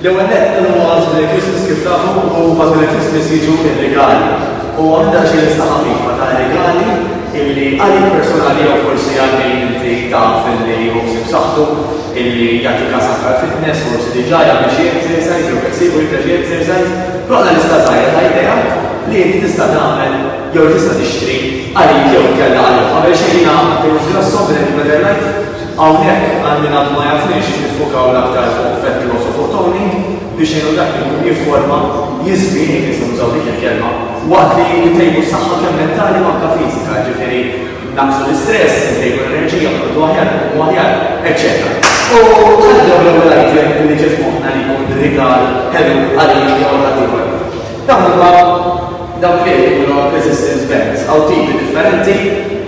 L-ewwel nett huwa Christmas kif tafu u matul il-Christmas jiġu ir-regali. U għandha xi lista ħafifa ta' regali illi għalik personali jew forsi għalli inti taf illi jħossib saħħtu illi jagħti każ aktar fitness, forsi diġà jagħmel xi exercise jew flexible jibda xi exercise, però għandna lista żgħira ta' idea li inti tista' tagħmel jew tista' tixtri għalik jew kellha għalik. Qabel xejn jiena tiegħu grassom bil-Better Life hawnhekk għandi nagħtu ma jafniex nifokaw l-aktar fuq fett loss of autonomy biex jgħidu dak li jkun jifforma jizbini kif nużaw dik il-kelma waqt li jtejbu s-saħħa kemm mentali u anke fiżika, ġifieri naqsu l-istress, jtejbu l-enerġija, jkunu aħjar, eċċetera. U ħaddew l-ewwel item li ġiet moħħna li jkun rigal ħelu għalik jew ħaddieħor. Dawn huma dawk li jkunu resistance bands, għaw tipi differenti,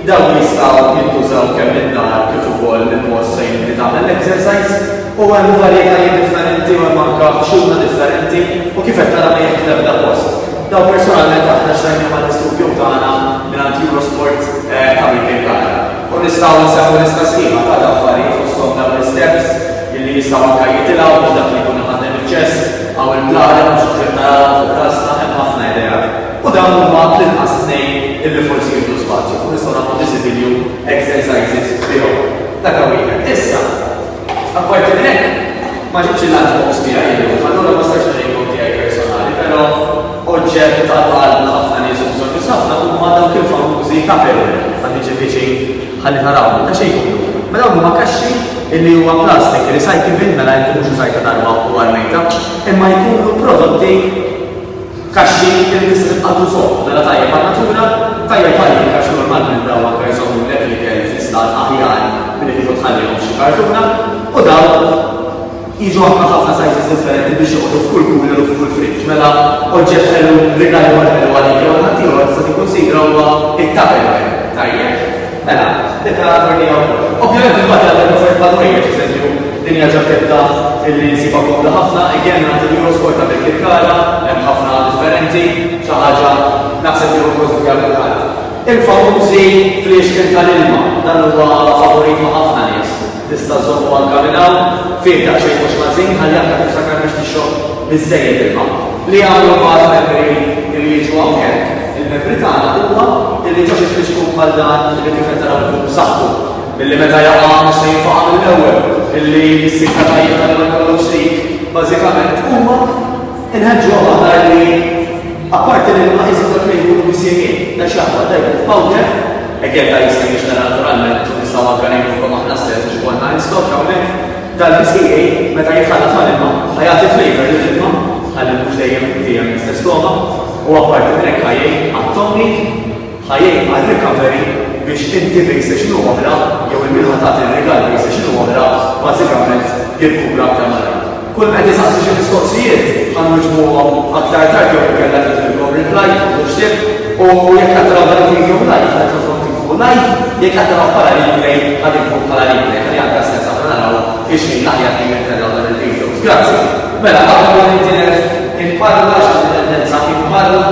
dawn jistgħu jintużaw kemm minn-nar kif ukoll minn-post fejn li tagħmel l-exercise u hemm varjetajiet differenti u hemm anke xulna differenti u kif qed tara mejjed l-ebda post. Daw personalment aħna xtajna mal-istudju tagħna mingħand Eurosport ta' Amerikana. U nistgħu nsemmu lista sħiħa ta' affarijiet fosthom dawn l-steps illi jistgħu anke jitilgħu biex dak li jkun ħadem il-ċest aw il-bladder mhux ġurnata fuq rasna hemm ħafna idejat. U dawn huma l-inqas tnejn illi forsi jibdu spazju. U nistgħu nagħmlu visibilju exercises bihom. Dak hawnhekk. Issa, apparti minn hekk, ma ġibx il-lunchbox tiegħi illum, allura ma stax nagħmlu tiegħi personali, però oġġett tal-qalb ħafna nies u bżonn ħafna huma dawk il-famużi kapelli ħalli ġifieri ħalli taraw ta' xejn jkunu. Ma dawn huma kaxxi illi huwa plastik recycling mela jkunu mhux użajta darba u għal-mejta, imma jkunu prodotti kaxxi li tista' tibqa' tużhom. Mela tajjeb għan-natura, tajjeb għalik għax normalment dawn anke jżommu l-ek li kien fl-istat aħjar milli tieħu tħallihom xi kartuna u dawn jiġu anke ħafna sizes differenti biex joqgħdu f'kull cooler u f'kull fridge. Mela oġġett ħelu rigali ħelu għalik jew ħaddieħor tista' tikkunsidra huwa it-Tupperware. Tajjeb? Mela, dekoratorni wkoll. Ovvjament imbagħad għandek offert padwejja ġifieri din hija ġaketta illi nsibha komda ħafna, again għandi Eurosport ta' bil-kirkara, hemm ħafna differenti, xi ħaġa naħseb li huwa prodotti għal kulħadd. Il-famużi fl-ixkien tal-ilma, dan huwa favorit ma' ħafna nies. Tista' żommu anke minn hawn fejn daqsxejn mhux ħażin ħalli anke tiftakar biex tixrob biżżejjed ilma. Li għamlu bħal membri li jiġu hawnhekk il-membri tagħna huwa li ġox ifriċku bħal dan li kif qed taraw b'saħħtu. Milli meta jaqa' mhux se jinfaqa mill-ewwel illi s-sikka tajjeb tal-kollu ġdid. Bażikament huma inħeġġu għal li apparti li ma jżidu li jkunu bisjegħin ta' xi ħadd dejjem powder Again, da jista' jixtieq naturalment u nistgħu anke ngħidu aħna stess biex ikollna in-stock hawnhekk dal-biscuit meta jitħallat mal-ilma ħajati flavor lill-ilma ħalli mhux dejjem dejjem l-istess toma u apparti minn hekk ħajjej għat-tonic ħajjej għal-recovery biex inti PlayStation oħra jew il-milħa tagħti ir-regal PlayStation oħra bażikament jirkupra aktar malajr. Kull ma tisaqsi xi mistoqsijiet ħannuġmuhom aktar tard jew kellha titilkom reply u xtib u jekk qed taraw dan il-video live live jekk qed taraw bħala replay qed inkun bħala replay ħalli għandha sens aħna naraw fiex naħjar li jittaraw dan il-video. Grazzi. Mela qabel ma nintilef imparla x'tendenza imparla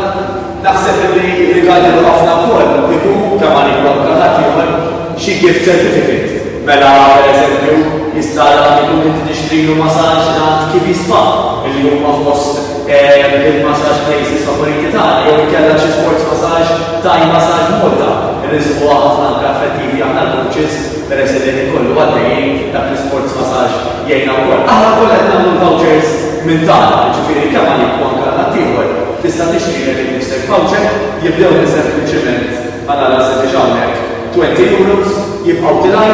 naħseb li rigali ħafna wkoll ikun kemm għalik ħadd ieħor xi gift certificate. Mela pereżempju jista' jkun inti tixtrilu massaġġ għand kif jisfa' illi huma fost il-massaġġ places favoriti tagħna jew ikella xi sports massaġġ Thai massaġġ Malta. Irrisquha ħafna anke effettivi aħna l-coaches peress li ikollu għaddejjin dak l-sports massaġġ jgħinna wkoll. Aħna wkoll qed nagħmlu vouchers minn tagħna, ġifieri kemm għalik anke ħadd ieħor tista' tixtri lil nifsek voucher jibdew sempliċement għandna se hawnhekk 20 euros jibqgħu tilaj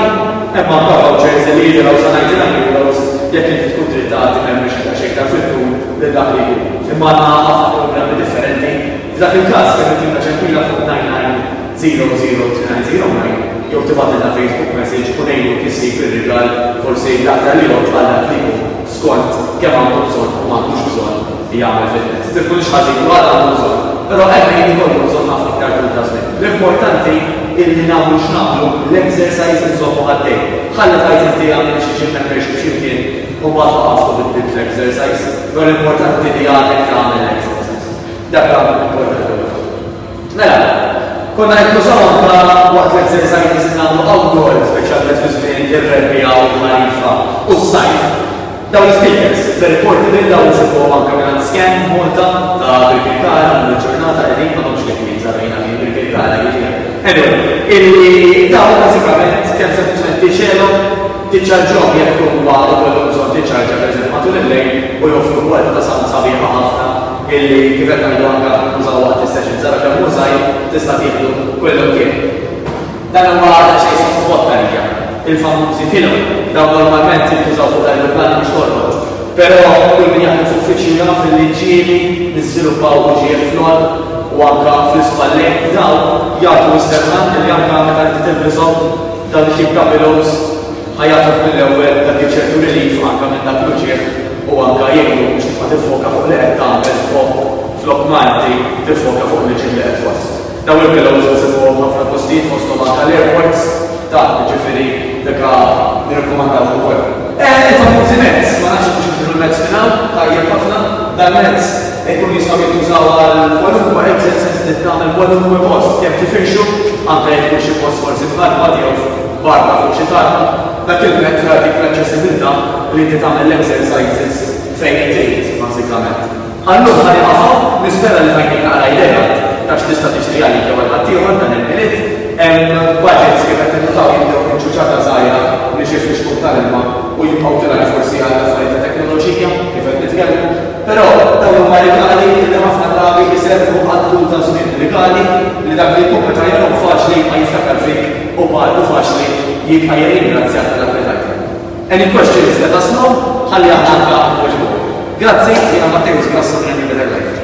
hemm anke vouchers li jiġu sa 99 euros jekk inti tkun trid tagħti membership ta' xejn ta' fil-tul lil dak li jkun. Imma għandna ħafna programmi differenti. F'dak il-każ kemm inti naċċempilha fuq 9900 jew tibgħatilna Facebook message u ngħidu kissi fir-rigal forsi l-aktar li lot għal dak li jkun skont kemm għandu bżonn u m'għandux bżonn jagħmel fitness. Tifkun x'ħażin u għadha għandu bżonn. Però hemm jkollu bżonn ħafna iktar tul ta' żmien. L-importanti illi nagħmlu x'nagħmlu l-exercise insommu għaddej. Ħalli tajt inti għamel xi membership x'imkien u mbagħad waqaftu bid l-exercise. Però l-importanti li għandek tagħmel l-exercise. Dak l-importanti. Mela, konna nikkużaw anke waqt l-exercise nagħmlu outdoor, speċjalment fi żmien ir-rebbija u l-marifa u s-sajf. Daw l-speakers, ver-reportable daw nsibuhom anke minn scan Malta ta' Birkirkara mill-ġurnata qegħdin ma nafx kif jinżarajna minn Birkirkara jiġri. Anyway, illi dawn bażikament kemm sempliċement tixelhom tiċċarġhom jekk huma ikollhom bżonn tiċċarġa pereżempju matul il-lejl u joffru kwalità ta' sound sabiħa ħafna illi kif qed ngħidu anke nużaw waqt is-session żara kemm użajt tista' tieħdu quello kien. Dan huwa xejn softspot għalija. Il-famużi kienu, dawn normalment jintużaw fuq l-aeroplani biex torqod. Però kull min jaħdem fl-uffiċċju jaf li niżviluppaw uġijiet flor u anke fl-ispallejn dawn jagħtu s-servant li anke meta inti tilbishom dawn it-tip ta' pillows ħajjatok mill-ewwel dak ċertu relief anke minn dak l-uġiet u anke jgħidu biex tibqa' tiffoka fuq li qed tagħmel fuq flok Malti tiffoka fuq l-ġim li qed twass. Dawn il-pillows nsibuhom ħafna postijiet fosthom anke l-airports ta' ġifieri deka nirrakkomandaw ukoll. Il-famużi mezz, ma nafx biex nifhmu l-mezz minn hawn, tajjeb ħafna, dan mezz ikun jistgħu jintużaw għal kwalunkwe exercise li tagħmel kwalunkwe post kemm tifirxu anke jekk ikun xi post forsi f'Malta jew barra fuq xi tarba, dak il-mezz dik l-aċċessibilità li inti tagħmel l-exercises fejn trid bażikament. Allura ħalli qafgħu nispera li fejn naqra idea ta' x'tista' tixtri għalik jew għal ħaddieħor dan il-miliet budgets kif qed nitutaw jibdew ċuċata żgħira li xi fix tal-ilma u jibqgħu tilgħu forsi għal affarijiet ta' teknoloġija kif qed nitkellmu, però dawn huma legali li ħafna drabi jiservu għad-tul ta' żmien legali li dak li jkun meta jaraw faċli ma jiftakar fik u bħal faċli jibqa' jirringrazzjak tal-applikajt. Any questions let us know, ħalli aħna weġbu. Grazzi, jiena Matteus Grasso minn Better Life.